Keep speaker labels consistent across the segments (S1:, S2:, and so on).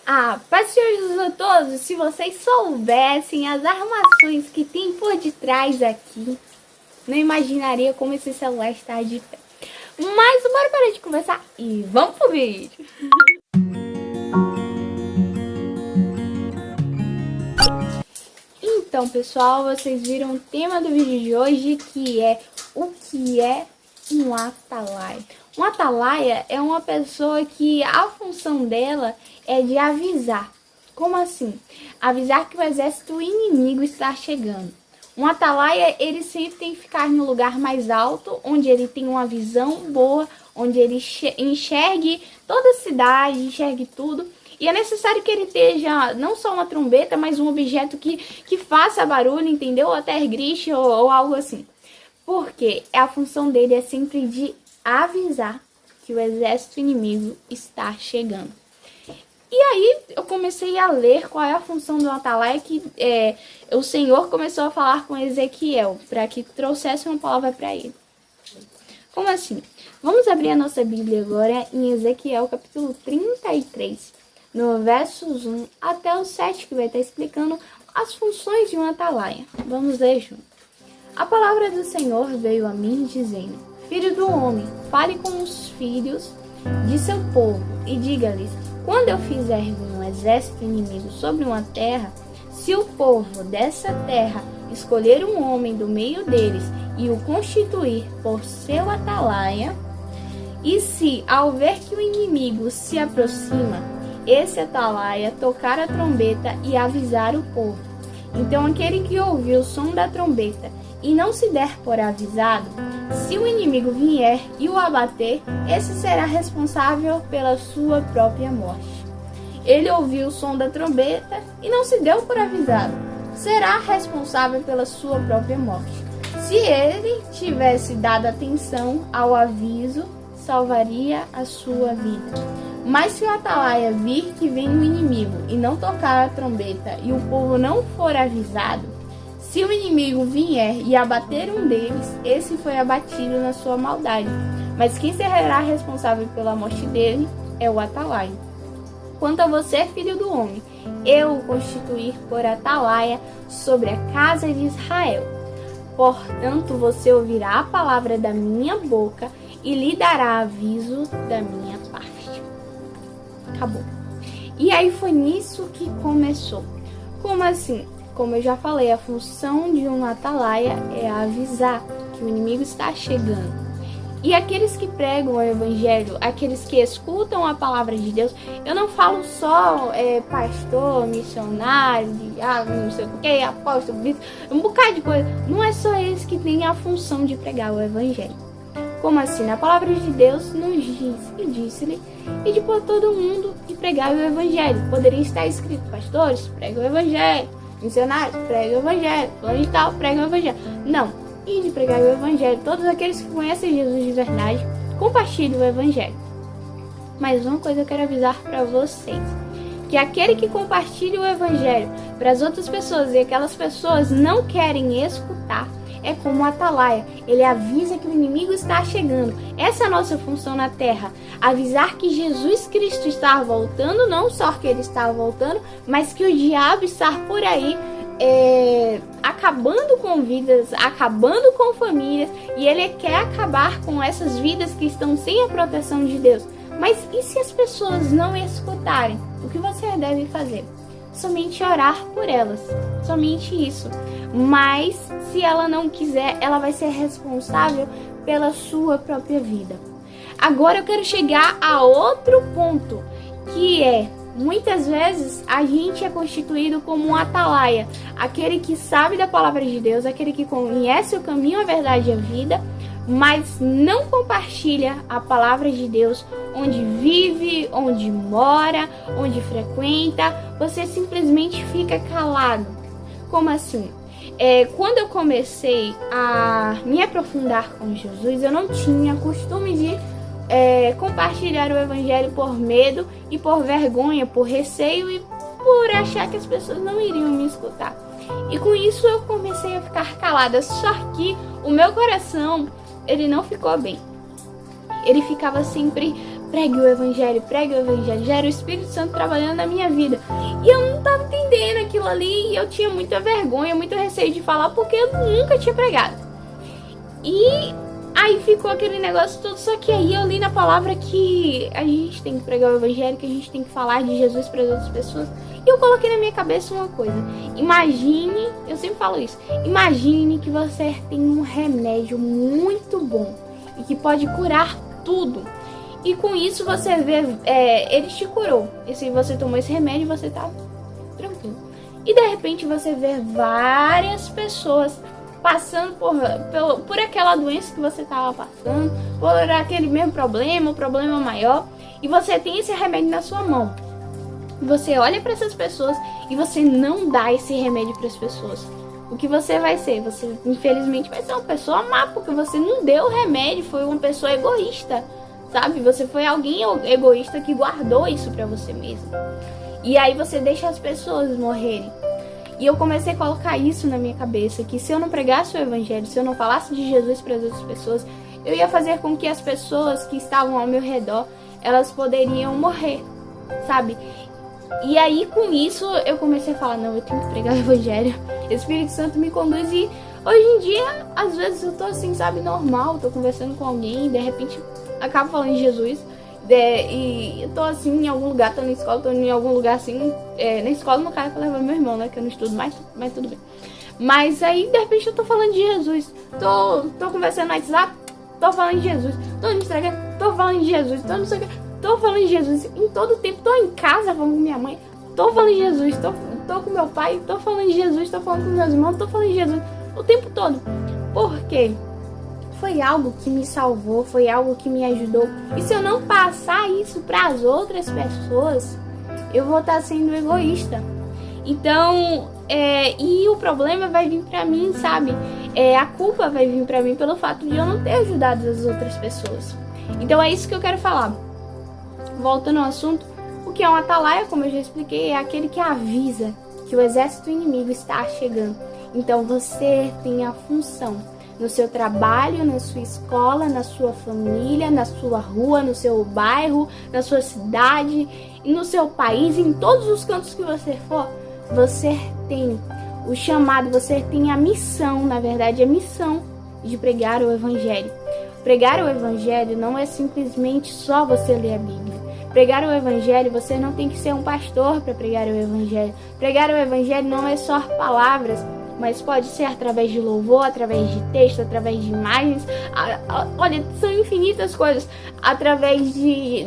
S1: Paz do Senhor Jesus a todos. Se vocês soubessem as armações que tem por detrás aqui, não imaginaria como esse celular está de pé. Mas bora parar de conversar e vamos pro vídeo. Então, pessoal, vocês viram o tema do vídeo de hoje, que é o que é um atalaia. Um atalaia é uma pessoa que a função dela é de avisar. Como assim? Avisar que o exército inimigo está chegando. Um atalaia, ele sempre tem que ficar no lugar mais alto, onde ele tem uma visão boa, onde ele enxergue toda a cidade, enxergue tudo. E é necessário que ele esteja não só uma trombeta, mas um objeto que faça barulho, entendeu? Ou até grite ou algo assim. Porque a função dele é sempre de avisar que o exército inimigo está chegando. E aí eu comecei a ler qual é a função do atalaia, que o Senhor começou a falar com Ezequiel, para que trouxesse uma palavra para ele. Como assim? Vamos abrir a nossa Bíblia agora em Ezequiel capítulo 33, no versos 1 até o 7, que vai estar explicando as funções de um atalaia. Vamos ler junto. A palavra do Senhor veio a mim dizendo: Filho do homem, fale com os filhos de seu povo e diga-lhes: quando eu fizer vir um exército inimigo sobre uma terra, se o povo dessa terra escolher um homem do meio deles e o constituir por seu atalaia, e se, ao ver que o inimigo se aproxima, esse atalaia tocar a trombeta e avisar o povo, então aquele que ouvir o som da trombeta e não se der por avisado, se o inimigo vier e o abater, esse será responsável pela sua própria morte. Ele ouviu o som da trombeta e não se deu por avisado, será responsável pela sua própria morte. Se ele tivesse dado atenção ao aviso, salvaria a sua vida. Mas se o atalaia vir que vem o inimigo e não tocar a trombeta e o povo não for avisado, se o inimigo vier e abater um deles, esse foi abatido na sua maldade. Mas quem será responsável pela morte dele é o atalaia. Quanto a você, filho do homem, eu o constituir por atalaia sobre a casa de Israel. Portanto, você ouvirá a palavra da minha boca e lhe dará aviso da minha parte. Acabou. E aí foi nisso que começou. Como assim? Como eu já falei, a função de um atalaia é avisar que o inimigo está chegando. E aqueles que pregam o evangelho, aqueles que escutam a palavra de Deus, eu não falo só pastor, missionário, não sei o que, apóstolo, um bocado de coisa. Não é só eles que têm a função de pregar o evangelho. Como assim? A palavra de Deus nos diz, e disse-lhe, e de por todo mundo e pregar o evangelho. Poderia estar escrito: pastores, pregam o evangelho. Missionários, pregam o evangelho. Fulano de tal, pregam o evangelho. Não. E de pregar o evangelho. Todos aqueles que conhecem Jesus de verdade, compartilhem o evangelho. Mas uma coisa eu quero avisar para vocês: que aquele que compartilha o evangelho para as outras pessoas e aquelas pessoas não querem escutar, é como um atalaia. Ele avisa que o inimigo está chegando. Essa é a nossa função na terra. Avisar que Jesus Cristo está voltando, não só que ele está voltando, mas que o diabo está por aí acabando com vidas, acabando com famílias, e ele quer acabar com essas vidas que estão sem a proteção de Deus. Mas e se as pessoas não escutarem? O que você deve fazer? Somente orar por elas, somente isso. Mas se ela não quiser, ela vai ser responsável pela sua própria vida. Agora eu quero chegar a outro ponto, que é: muitas vezes a gente é constituído como um atalaia, aquele que sabe da palavra de Deus, aquele que conhece o caminho, a verdade e a vida, mas não compartilha a palavra de Deus, onde vive, onde mora, onde frequenta. Você simplesmente fica calado. Como assim? Quando eu comecei a me aprofundar com Jesus, eu não tinha costume de compartilhar o evangelho por medo e por vergonha, por receio e por achar que as pessoas não iriam me escutar. E com isso eu comecei a ficar calada. Só que o meu coração, ele não ficou bem. Ele ficava sempre pregue o evangelho, já era o Espírito Santo trabalhando na minha vida. E eu não tava entendendo aquilo ali, e eu tinha muita vergonha, muito receio de falar, porque eu nunca tinha pregado. E aí ficou aquele negócio todo, só que aí eu li na palavra que a gente tem que pregar o evangelho, que a gente tem que falar de Jesus para as outras pessoas. E eu coloquei na minha cabeça uma coisa: imagine, eu sempre falo isso, imagine que você tem um remédio muito bom e que pode curar tudo. E com isso você vê, ele te curou. E se você tomou esse remédio, você tá tranquilo. E de repente você vê várias pessoas passando por aquela doença que você estava passando, por aquele mesmo problema, o problema maior, e você tem esse remédio na sua mão. Você olha para essas pessoas e você não dá esse remédio para as pessoas. O que você vai ser? Você, infelizmente, vai ser uma pessoa má, porque você não deu o remédio, foi uma pessoa egoísta, sabe? Você foi alguém egoísta que guardou isso para você mesmo. E aí você deixa as pessoas morrerem. E eu comecei a colocar isso na minha cabeça, que se eu não pregasse o evangelho, se eu não falasse de Jesus para as outras pessoas, eu ia fazer com que as pessoas que estavam ao meu redor, elas poderiam morrer, sabe? E aí com isso eu comecei a falar, não, eu tenho que pregar o evangelho, o Espírito Santo me conduz. E hoje em dia, às vezes eu tô assim, sabe, normal, tô conversando com alguém e de repente acabo falando de Jesus. E eu tô assim em algum lugar, tô na escola, tô em algum lugar assim, na escola no caso eu levo meu irmão, né, que eu não estudo mais, mas tudo bem. Mas aí de repente eu tô falando de Jesus, tô conversando no WhatsApp, tô falando de Jesus, tô no Instagram, tô falando de Jesus, tô no Instagram, tô falando de Jesus, em todo tempo, tô em casa falando com minha mãe, tô falando de Jesus, tô com meu pai, tô falando de Jesus, tô falando com meus irmãos, tô falando de Jesus, o tempo todo. Por quê? Foi algo que me salvou, foi algo que me ajudou. E se eu não passar isso para as outras pessoas, eu vou estar sendo egoísta. Então, e o problema vai vir para mim, sabe? A culpa vai vir para mim pelo fato de eu não ter ajudado as outras pessoas. Então é isso que eu quero falar. Voltando ao assunto, o que é um atalaia, como eu já expliquei, é aquele que avisa que o exército inimigo está chegando. Então você tem a função no seu trabalho, na sua escola, na sua família, na sua rua, no seu bairro, na sua cidade, no seu país, em todos os cantos que você for, você tem o chamado, você tem a missão, na verdade, a missão de pregar o evangelho. Pregar o evangelho não é simplesmente só você ler a Bíblia. Pregar o evangelho, você não tem que ser um pastor para pregar o evangelho. Pregar o evangelho não é só palavras, mas pode ser através de louvor, através de texto, através de imagens. Olha, são infinitas coisas. Através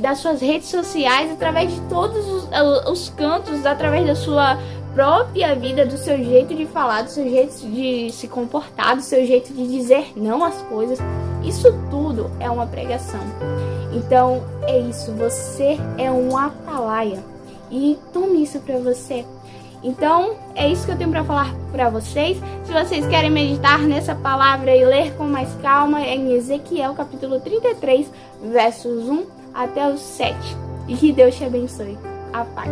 S1: das suas redes sociais, através de todos os cantos, através da sua própria vida, do seu jeito de falar, do seu jeito de se comportar, do seu jeito de dizer não às coisas. Isso tudo é uma pregação. Então, é isso. Você é um atalaia. E tome isso pra você. Então, é isso que eu tenho para falar para vocês. Se vocês querem meditar nessa palavra e ler com mais calma, é em Ezequiel, capítulo 33, versos 1 até os 7. E que Deus te abençoe. A paz.